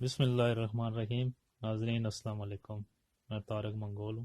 بسم اللہ الرحمن الرحیم۔ ناظرین السلام علیکم، میں طارق منگول ہوں۔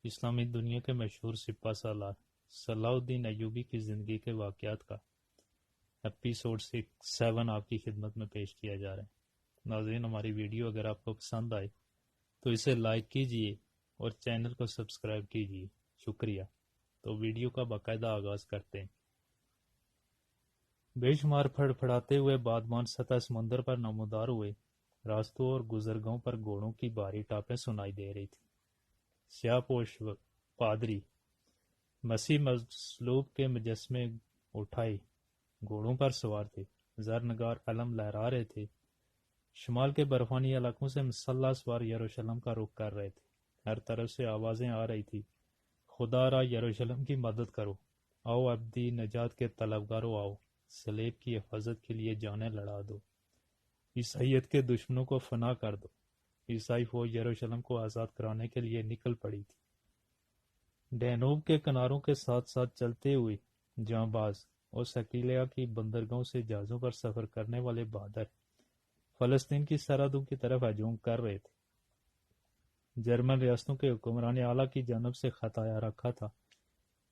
اسلامی دنیا کے مشہور سپہ سالار صلاح الدین ایوبی کی زندگی کے واقعات کا ایپیسوڈ 7 آپ کی خدمت میں پیش کیا جا رہا ہے۔ ناظرین، ہماری ویڈیو اگر آپ کو پسند آئے تو اسے لائک کیجئے اور چینل کو سبسکرائب کیجئے، شکریہ۔ تو ویڈیو کا باقاعدہ آغاز کرتے ہیں۔ بے شمار پھڑپھڑاتے ہوئے بادبان سطح سمندر پر نمودار ہوئے، راستوں اور گزرگاہوں پر گھوڑوں کی بھاری ٹاپیں سنائی دے رہی تھی۔ سیاہ پوش پادری مسیح مصلوب کے مجسمے اٹھائے گھوڑوں پر سوار تھے، زرنگار علم لہرا رہے تھے۔ شمال کے برفانی علاقوں سے مسلح سوار یروشلم کا رخ کر رہے تھے۔ ہر طرف سے آوازیں آ رہی تھی، خدا را یروشلم کی مدد کرو، آؤ ابدی نجات کے طلبگاروں، آؤ صلیب کی حفاظت کے لیے جانیں لڑا دو، عیسائیت کے دشمنوں کو فنا کر دو۔ عیسائی فوج یروشلم کو آزاد کرانے کے لیے نکل پڑی تھی۔ ڈینوب کے کناروں کے ساتھ ساتھ چلتے ہوئے جاں باز اور سکیلیا کی بندرگاہوں سے جہازوں پر سفر کرنے والے بہادر فلسطین کی سرحدوں کی طرف ہجوم کر رہے تھے۔ جرمن ریاستوں کے حکمران اعلیٰ کی جانب سے خط آیا رکھا تھا۔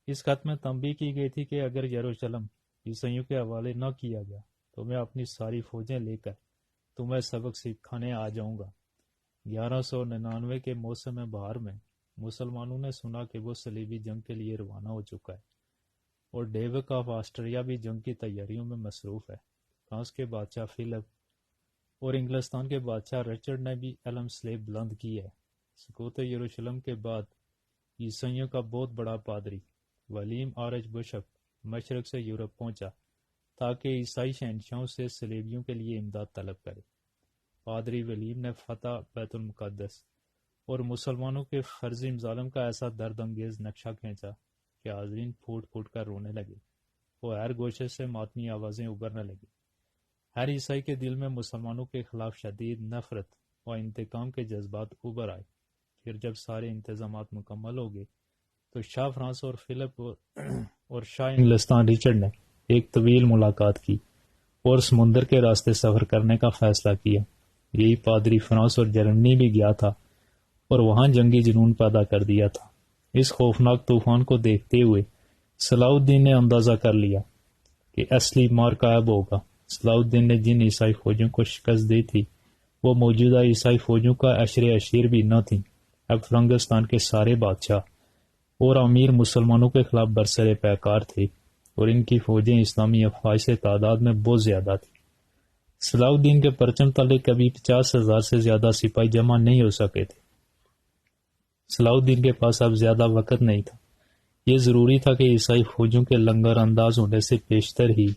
اس خط میں تنبیہ کی گئی تھی کہ اگر یروشلم عیسائیوں کے حوالے نہ کیا گیا تو میں اپنی ساری فوجیں لے کر تمہیں سبق سکھانے آ جاؤں گا۔ 1199 کے موسم بہار میں مسلمانوں نے سنا کہ وہ صلیبی جنگ کے لیے روانہ ہو چکا ہے، اور ڈیوک آف آسٹریا بھی جنگ کی تیاریوں میں مصروف ہے۔ فرانس کے بادشاہ فلپ اور انگلستان کے بادشاہ رچرڈ نے بھی علم صلیب بلند کی ہے۔ سقوط یروشلم کے بعد عیسائیوں کا بہت بڑا پادری ولیم آرچ بشپ مشرق سے یورپ پہنچا تاکہ عیسائی شہنشاہوں سے صلیبیوں کے لیے امداد طلب کرے۔ پادری ولیم نے فتح بیت المقدس اور مسلمانوں کے فرضی مظالم کا ایسا درد انگیز نقشہ کھینچا کہ حاضرین پھوٹ پھوٹ کر رونے لگے۔ وہ ہر گوشے سے ماتمی آوازیں ابھرنے لگی۔ ہر عیسائی کے دل میں مسلمانوں کے خلاف شدید نفرت اور انتقام کے جذبات ابھر آئے۔ پھر جب سارے انتظامات مکمل ہو گئے تو شاہ فرانس اور فلپ اور شاہ انگلستان رچرڈ نے ایک طویل ملاقات کی اور سمندر کے راستے سفر کرنے کا فیصلہ کیا۔ یہی پادری فرانس اور جرمنی بھی گیا تھا اور وہاں جنگی جنون پیدا کر دیا تھا۔ اس خوفناک طوفان کو دیکھتے ہوئے صلاح الدین نے اندازہ کر لیا کہ اصلی مار کب ہوگا۔ صلاح الدین نے جن عیسائی فوجوں کو شکست دی تھی وہ موجودہ عیسائی فوجوں کا عشر عشیر بھی نہ تھیں۔ اب فرنگستان کے سارے بادشاہ اور امیر مسلمانوں کے خلاف برسر پیکار تھے، اور ان کی فوجیں اسلامی افواج سے تعداد میں بہت زیادہ تھیں۔ صلاح الدین کے پرچم تلے کبھی 50,000 سے زیادہ سپاہی جمع نہیں ہو سکے تھے۔ صلاح الدین کے پاس اب زیادہ وقت نہیں تھا۔ یہ ضروری تھا کہ عیسائی فوجوں کے لنگر انداز ہونے سے پیشتر ہی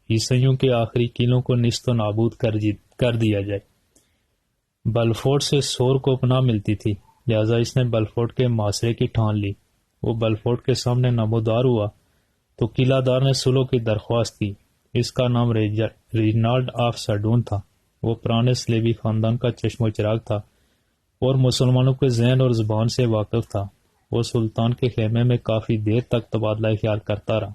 عیسائیوں کے آخری قلعوں کو نیست و نابود کر دیا جائے۔ بلفورٹ سے سور کو پناہ ملتی تھی، لہذا اس نے بلفورٹ کے محاصرے کی ٹھان لی۔ وہ بلفورٹ کے سامنے نمودار ہوا تو قلعہ دار نے صلح کی درخواست کی۔ اس کا نام ریجنالڈ آف سڈون تھا۔ وہ پرانے صلیبی خاندان کا چشم و چراغ تھا اور مسلمانوں کے ذہن اور زبان سے واقف تھا۔ وہ سلطان کے خیمے میں کافی دیر تک تبادلہ خیال کرتا رہا۔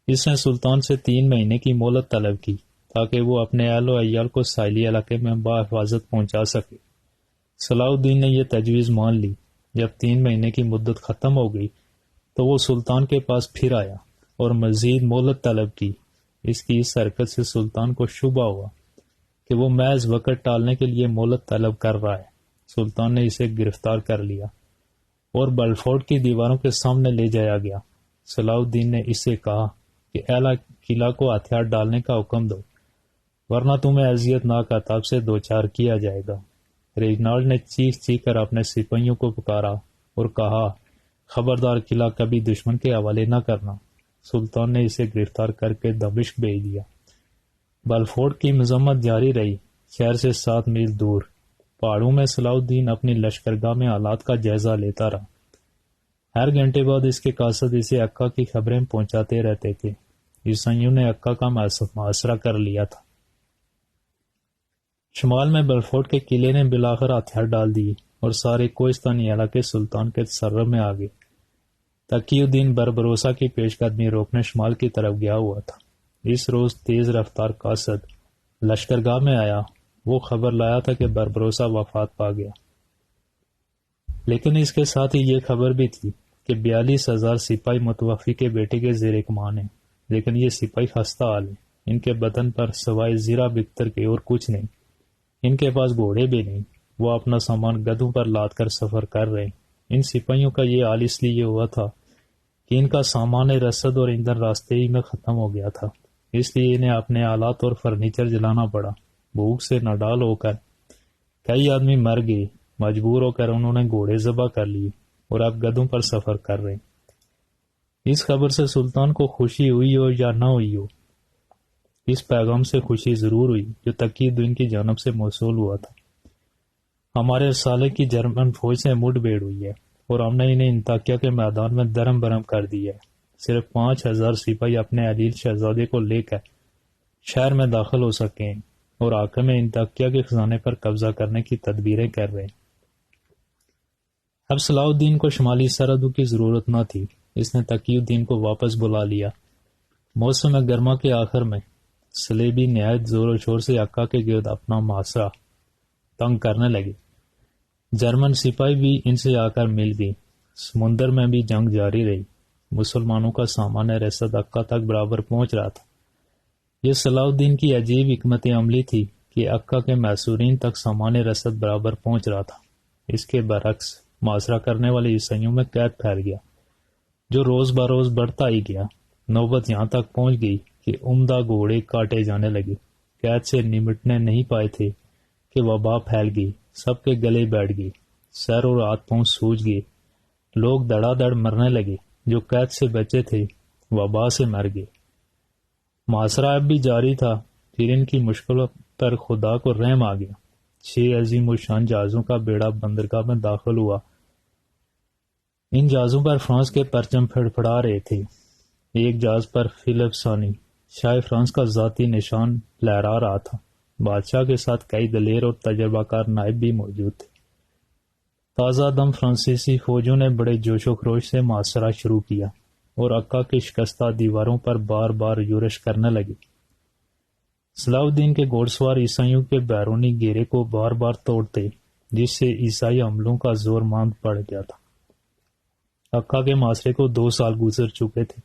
اس نے سلطان سے 3 مہینے کی مہلت طلب کی تاکہ وہ اپنے اہل و عیال کو ساحلی علاقے میں بحفاظت پہنچا سکے۔ صلاح الدین نے یہ تجویز مان لی۔ جب 3 مہینے کی مدت ختم ہو گئی تو وہ سلطان کے پاس پھر آیا اور مزید مہلت طلب کی۔ اس کی اس حرکت سے سلطان کو شبہ ہوا کہ وہ محض وقت ٹالنے کے لیے مہلت طلب کر رہا ہے۔ سلطان نے اسے گرفتار کر لیا اور بلفورٹ کی دیواروں کے سامنے لے جایا گیا۔ صلاح الدین نے اسے کہا کہ اعلیٰ قلعہ کو ہتھیار ڈالنے کا حکم دو، ورنہ تمہیں اذیت ناک عذاب سے دوچار کیا جائے گا۔ ریجنالڈ نے چیخ چیخ کر اپنے سپاہیوں کو پکارا اور کہا، خبردار، قلعہ کبھی دشمن کے حوالے نہ کرنا۔ سلطان نے اسے گرفتار کر کے دمشق بھیج دیا۔ بلفورٹ کی مذمت جاری رہی۔ شہر سے 7 میل دور پہاڑوں میں صلاح الدین اپنی لشکرگاہ میں حالات کا جائزہ لیتا رہا۔ ہر گھنٹے بعد اس کے قاصد اسے عکا کی خبریں پہنچاتے رہتے تھے۔ عیسائیوں نے عکا کا محاصرہ کر لیا تھا۔ شمال میں بلفورٹ کے قلعے نے بالآخر ہتھیار ڈال دیے اور سارے کوہستانی علاقے سلطان کے تصرف میں آ گئے۔ تقی الدین بربروسا کی پیش قدمی روکنے شمال کی طرف گیا ہوا تھا۔ اس روز تیز رفتار قاصد لشکرگاہ میں آیا وہ خبر لایا تھا کہ بربروسا وفات پا گیا، لیکن اس کے ساتھ ہی یہ خبر بھی تھی کہ 42,000 سپاہی متوفی کے بیٹے کے زیر کمان ہیں، لیکن یہ سپاہی خستہ حال ہیں، ان کے بدن پر سوائے زیرہ بکتر کے اور کچھ نہیں، ان کے پاس گھوڑے بھی نہیں، وہ اپنا سامان گدھوں پر لاد کر سفر کر رہے ہیں۔ ان سپاہیوں کا یہ حال اس لیے ہوا تھا کہ ان کا سامان رسد اور ایندھن راستے ہی میں ختم ہو گیا تھا، اس لیے انہیں اپنے آلات اور فرنیچر جلانا پڑا۔ بھوک سے نڈال ہو کر کئی آدمی مر گئے، مجبور ہو کر انہوں نے گھوڑے ذبح کر لیے اور اب گدھوں پر سفر کر رہے ہیں۔ اس خبر سے سلطان کو خوشی ہوئی ہو یا نہ ہوئی ہو، اس پیغام سے خوشی ضرور ہوئی جو تقی الدین کی جانب سے موصول ہوا تھا۔ ہمارے رسالے کی جرمن فوج سے مڈ بھیڑ ہوئی ہے اور ہم نے انہیں انطاکیہ کے میدان میں درم برم کر دیا ہے۔ صرف 5,000 سپاہی اپنے علیل شہزادے کو لے کر شہر میں داخل ہو سکے ہیں اور حاکم انطاکیہ کے خزانے پر قبضہ کرنے کی تدبیریں کر رہے ہیں۔ اب صلاح الدین کو شمالی سرحدوں کی ضرورت نہ تھی، اس نے تقی الدین کو واپس بلا لیا۔ موسم گرما کے آخر میں صلیبی نہایت زور و شور سے عکا کے گرد اپنا محاصرہ تنگ کرنے لگے۔ جرمن سپاہی بھی ان سے آ کر مل گئی، سمندر میں بھی جنگ جاری رہی، مسلمانوں کا سامان رسد عکا تک برابر پہنچ رہا تھا۔ یہ صلاح الدین کی عجیب حکمت عملی تھی کہ عکا کے محصورین تک سامان رسد برابر پہنچ رہا تھا۔ اس کے برعکس محاصرہ کرنے والے عیسائیوں میں قید پھیل گیا جو روز بروز بڑھتا ہی گیا۔ نوبت یہاں تک پہنچ گئی کہ عمدہ گھوڑے کاٹے جانے لگے، قید سے نمٹنے نہیں پائے تھے کہ وبا پھیل گئی، سب کے گلے بیٹھ گئی، سر اور ہاتھ پاؤں سوج گئے، لوگ دڑا دڑ مرنے لگے، جو قید سے بچے تھے وبا سے مر گئے۔ محاصرہ اب بھی جاری تھا، پھر ان کی مشکلوں پر خدا کو رحم آ گیا۔ 6 عظیم الشان جہازوں کا بیڑا بندرگاہ میں داخل ہوا۔ ان جہازوں پر فرانس کے پرچم پھڑپھڑا رہے تھے۔ ایک جہاز پر فلپ ثانی شاہ فرانس کا ذاتی نشان لہرا رہا تھا۔ بادشاہ کے ساتھ کئی دلیر اور تجربہ کار نائب بھی موجود تھے۔ تازہ دم فرانسیسی فوجوں نے بڑے جوش و خروش سے محاصرہ شروع کیا اور عکا کی شکستہ دیواروں پر بار بار یورش کرنے لگے۔ صلاح الدین کے گھوڑ سوار عیسائیوں کے بیرونی گھیرے کو بار بار توڑتے، جس سے عیسائی حملوں کا زور ماند پڑ گیا تھا۔ عکا کے محاصرے کو 2 سال گزر چکے تھے۔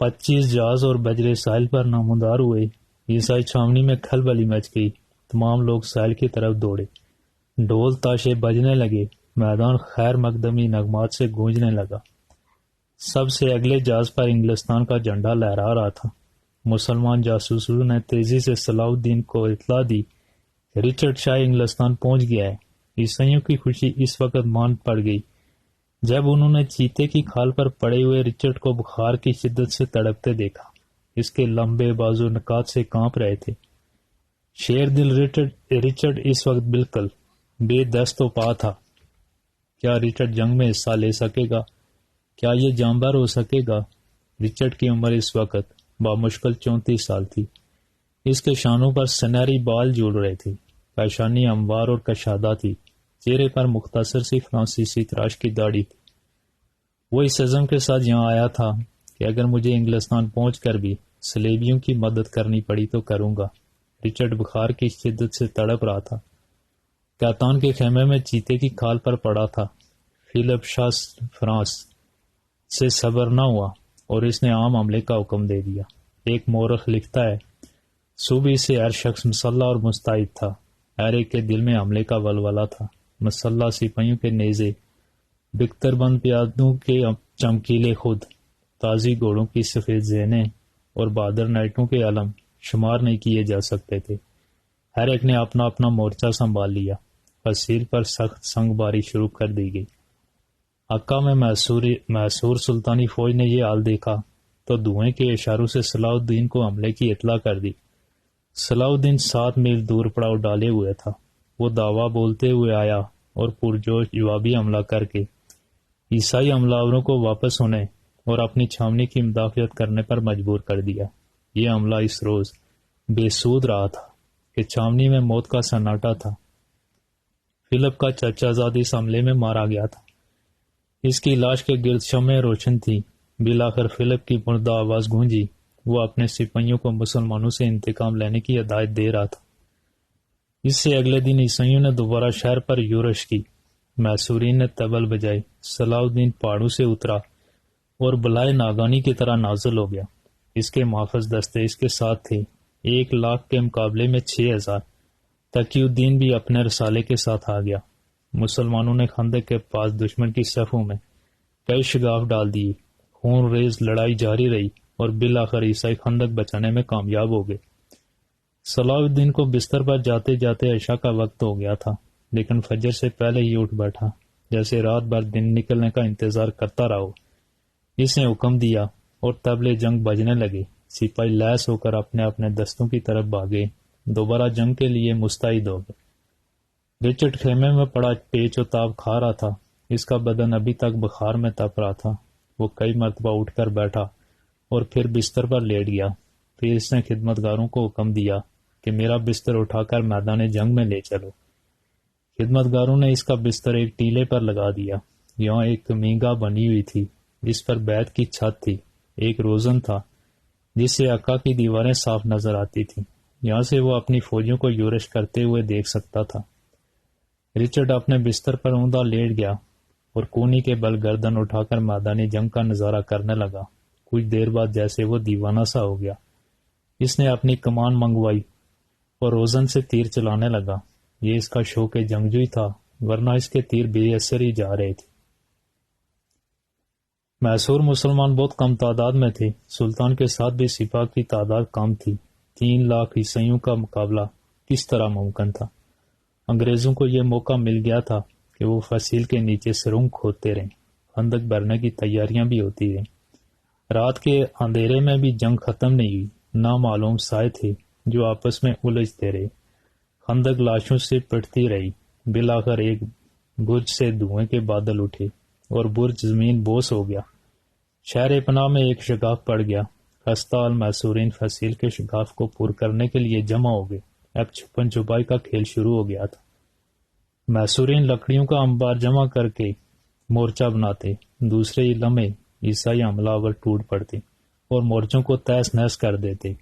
25 جہاز اور بجرے ساحل پر نمودار ہوئے۔ عیسائی چھاونی میں کھلبلی مچ گئی، تمام لوگ ساحل کی طرف دوڑے، ڈھول تاشے بجنے لگے، میدان خیر مقدمی نغمات سے گونجنے لگا۔ سب سے اگلے جہاز پر انگلستان کا جھنڈا لہرا رہا تھا۔ مسلمان جاسوسوں نے تیزی سے صلاح الدین کو اطلاع دی کہ رچرڈ شاہ انگلستان پہنچ گیا ہے۔ عیسائیوں کی خوشی اس وقت ماند پڑ گئی جب انہوں نے چیتے کی کھال پر پڑے ہوئے رچرڈ کو بخار کی شدت سے تڑپتے دیکھا۔ اس کے لمبے بازو نکات سے کانپ رہے تھے۔ شیر دل رچرڈ اس وقت بالکل بے دست و پا تھا۔ کیا رچرڈ جنگ میں حصہ لے سکے گا؟ کیا یہ جانبر ہو سکے گا؟ رچرڈ کی عمر اس وقت بامشکل 34 سال تھی۔ اس کے شانوں پر سنہری بال جھول رہے تھے، پیشانی ہموار اور کشادہ تھی، چہرے پر مختصر سی فرانسیسی تراش کی داڑھی تھی۔ وہ اس عزم کے ساتھ یہاں آیا تھا کہ اگر مجھے انگلستان پہنچ کر بھی صلیبیوں کی مدد کرنی پڑی تو کروں گا۔ رچرڈ بخار کی شدت سے تڑپ رہا تھا، کیتان کے خیمے میں چیتے کی کھال پر پڑا تھا۔ فلپ شاہ فرانس سے صبر نہ ہوا اور اس نے عام حملے کا حکم دے دیا۔ ایک مورخ لکھتا ہے، صبح سے ہر شخص مسلح اور مستعد تھا، ہر ایک کے دل میں حملے کا ولولہ تھا۔ مسلح سپاہیوں کے نیزے، بکتر بند پیادوں کے چمکیلے خود، تازی گھوڑوں کی سفید زینیں اور بہادر نائٹوں کے علم شمار نہیں کیے جا سکتے تھے۔ ہر ایک نے اپنا اپنا مورچہ سنبھال لیا۔ فصیل پر سخت سنگ باری شروع کر دی گئی۔ عکا میں محصور سلطانی فوج نے یہ حال دیکھا تو دھوئیں کے اشاروں سے صلاح الدین کو حملے کی اطلاع کر دی۔ صلاح الدین 7 میل دور پڑاؤ ڈالے ہوئے تھا۔ وہ دعویٰ بولتے ہوئے آیا اور پرجوش جوابی حملہ کر کے عیسائی حملہ آوروں کو واپس ہونے اور اپنی چھاونی کی مدافعت کرنے پر مجبور کر دیا۔ یہ حملہ اس روز بے سود رہا تھا کہ چھاونی میں موت کا سناٹا تھا۔ فلپ کا چچا زاد اس حملے میں مارا گیا تھا۔ اس کی لاش کے گرد شمعیں روشن تھی۔ بالآخر فلپ کی مردہ آواز گونجی۔ وہ اپنے سپاہیوں کو مسلمانوں سے انتقام لینے کی ہدایت دے رہا تھا۔ اس سے اگلے دن عیسائیوں نے دوبارہ شہر پر یورش کی۔ میسورین نے طبل بجائی۔ صلاح الدین پہاڑوں سے اترا اور بلائے ناگانی کی طرح نازل ہو گیا۔ اس کے محافظ دستے اس کے ساتھ تھے، 1,00,000 کے مقابلے میں 6,000۔ تقی الدین بھی اپنے رسالے کے ساتھ آ گیا۔ مسلمانوں نے خندق کے پاس دشمن کی صفوں میں کئی شگاف ڈال دیے۔ خون ریز لڑائی جاری رہی اور بالآخر عیسائی خندق بچانے میں کامیاب ہو گئے۔ صلاح الدین کو بستر پر جاتے جاتے عشاء کا وقت ہو گیا تھا، لیکن فجر سے پہلے ہی اٹھ بیٹھا، جیسے رات بھر دن نکلنے کا انتظار کرتا رہو۔ اس نے حکم دیا اور طبلے جنگ بجنے لگے۔ سپاہی لیس ہو کر اپنے اپنے دستوں کی طرف بھاگے، دوبارہ جنگ کے لیے مستعد ہو گئے۔ رچرڈ خیمے میں پڑا پیچ و تاب کھا رہا تھا۔ اس کا بدن ابھی تک بخار میں تپ رہا تھا۔ وہ کئی مرتبہ اٹھ کر بیٹھا اور پھر بستر پر لیٹ گیا۔ پھر اس نے خدمتگاروں کو حکم دیا کہ میرا بستر اٹھا کر میدان جنگ میں لے چلو۔ خدمتگاروں نے اس کا بستر ایک ٹیلے پر لگا دیا۔ یہاں ایک کمینگاہ بنی ہوئی تھی جس پر بیت کی چھت تھی۔ ایک روزن تھا جس سے عکا کی دیواریں صاف نظر آتی تھیں۔ یہاں سے وہ اپنی فوجوں کو یورش کرتے ہوئے دیکھ سکتا تھا۔ رچرڈ اپنے بستر پر اوندا لیٹ گیا اور کونی کے بل گردن اٹھا کر میدانی جنگ کا نظارہ کرنے لگا۔ کچھ دیر بعد جیسے وہ دیوانہ سا ہو گیا۔ اس نے اپنی کمان منگوائی اور روزن سے تیر چلانے لگا۔ یہ اس کا شوق جنگجوئی تھا، ورنہ اس کے تیر بے اثر ہی جا رہے تھے۔ میسور مسلمان بہت کم تعداد میں تھے۔ سلطان کے ساتھ بھی سپاہ کی تعداد کم تھی۔ 3,00,000 عیسائیوں کا مقابلہ کس طرح ممکن تھا؟ انگریزوں کو یہ موقع مل گیا تھا کہ وہ فصیل کے نیچے سرنگ کھودتے رہیں۔ خندق بھرنے کی تیاریاں بھی ہوتی رہیں۔ رات کے اندھیرے میں بھی جنگ ختم نہیں ہوئی۔ نامعلوم سائے تھے جو آپس میں الجھتے رہے۔ خندق لاشوں سے پٹتی رہی۔ بالآخر ایک برج سے دھوئیں کے بادل اٹھے اور برج زمین بوس ہو گیا۔ شہر پناہ میں ایک شگاف پڑ گیا۔ خستہ المیسورین فصیل کے شگاف کو پر کرنے کے لیے جمع ہو گئے۔ اب چھپن چھپائی کا کھیل شروع ہو گیا تھا۔ میسورین لکڑیوں کا انبار جمع کر کے مورچہ بناتے، دوسرے ہی لمحے عیسائی حملہ آور ٹوٹ پڑتے اور مورچوں کو تہس نہس کر دیتے۔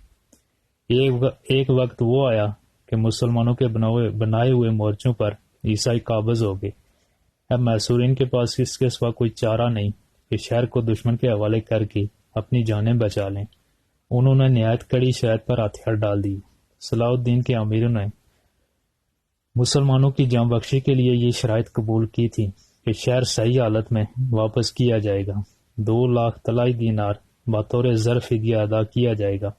ایک وقت وہ آیا کہ مسلمانوں کے بنائے ہوئے مورچوں پر عیسائی قابض ہو گئے۔ اب میسورین کے پاس اس کے سوا کوئی چارہ نہیں کہ شہر کو دشمن کے حوالے کر کے اپنی جانیں بچا لیں۔ انہوں نے نہایت کڑی شرائط پر ہتھیار ڈال دی۔ صلاح الدین کے امیروں نے مسلمانوں کی جان بخشی کے لیے یہ شرائط قبول کی تھی کہ شہر صحیح حالت میں واپس کیا جائے گا، 2,00,000 طلائی دینار بطور زر فدیہ ادا کیا جائے گا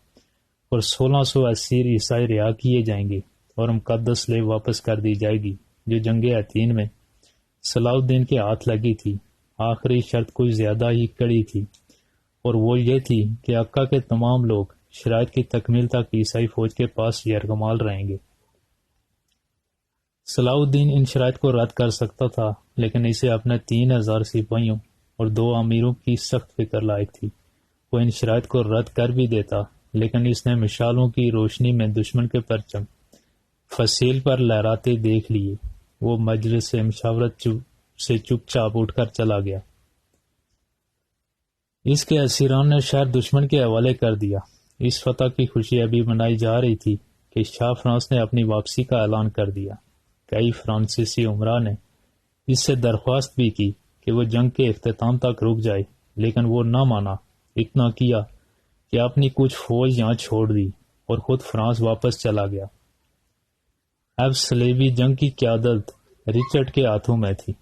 اور 1,600 اسیر عیسائی رہا کیے جائیں گے اور مقدس لیو واپس کر دی جائے گی جو جنگ عتین میں صلاح الدین کے ہاتھ لگی تھی۔ آخری شرط کوئی زیادہ ہی کڑی تھی اور وہ یہ تھی کہ عکا کے تمام لوگ شرائط کی تکمیل تک عیسائی فوج کے پاس یرغمال رہیں گے۔ صلاح الدین ان شرائط کو رد کر سکتا تھا، لیکن اسے اپنے 3,000 سپاہیوں اور 2 امیروں کی سخت فکر لائق تھی۔ وہ ان شرائط کو رد کر بھی دیتا، لیکن اس نے مشالوں کی روشنی میں دشمن کے پرچم فصیل پر لہراتے دیکھ لیے۔ وہ مجلس سے مشاورت سے چپ چاپ اٹھ کر چلا گیا۔ اس کے اسیران نے شہر دشمن کے حوالے کر دیا۔ اس فتح کی خوشی ابھی منائی جا رہی تھی کہ شاہ فرانس نے اپنی واپسی کا اعلان کر دیا۔ کئی فرانسیسی عمرا نے اس سے درخواست بھی کی کہ وہ جنگ کے اختتام تک رک جائے، لیکن وہ نہ مانا۔ اتنا کیا کہ اپنی کچھ فوج یہاں چھوڑ دی اور خود فرانس واپس چلا گیا۔ اب صلیبی جنگ کی قیادت رچرڈ کے ہاتھوں میں تھی۔